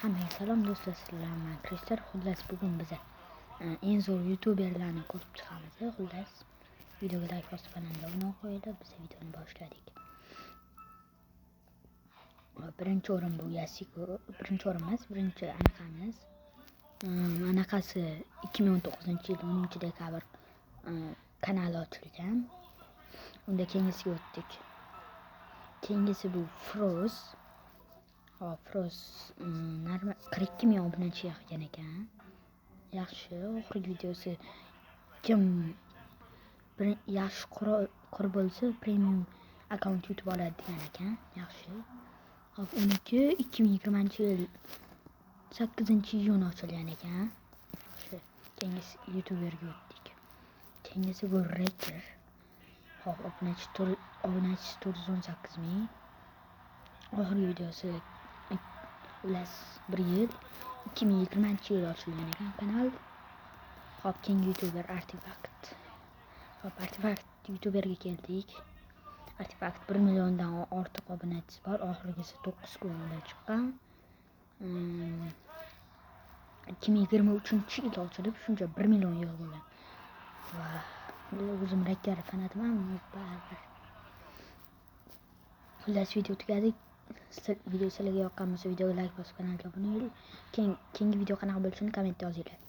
Hammaga salom do'stlar, sizlar bilan Kristal. Xullas bugun biz eng zo'r youtuberlarni ko'rib chiqamiz. Xullas videoga like bosib kanalga obuna qo'yinglar. Biz videoni boshladik. Birinchi o'rin bu Yasiko. Birinchi o'rin emas, birinchi anaqamiz. Anaqasi 2019-yil 10-dekabr kanali ochilgan. Unda keyingisiga o'tdik. Keyingisi bu Froz. Froz 42 ming obunachi yig'gan ekan. Yaxshi, oxirgi videosi kim yaxshi qurib bo'lsa premium akkaunt yutib oladi degan ekan. Yaxshi. Hop, uniki 2020-yil 8-iyun ochilgan ekan. Yaxshi. Keyingisi youtuberga o'tdik. Keyingisi bu Reker. Hop, obunachi 418 ming. Oxirgi videosi bir yil 2020-yil ochilgan ekan kanal. Hop, keyingi youtuber Artifakt. Hop, Artifakt youtuberga keldik. Artifakt 1 milliondan ortiq obunachisi bor. Oxirgisi 9 kunda chiqqan. 2023-yil ochilib, shuncha 1 million yig'ib olgan. Va o'zim Reker fanatiman. Xullas video tugadik. Video sizlarga yoqqan bo'lsa videoga like bosib kanalga obuna bo'ling. Keyingi video qanaqa bo'lishini kommentda yozinglar.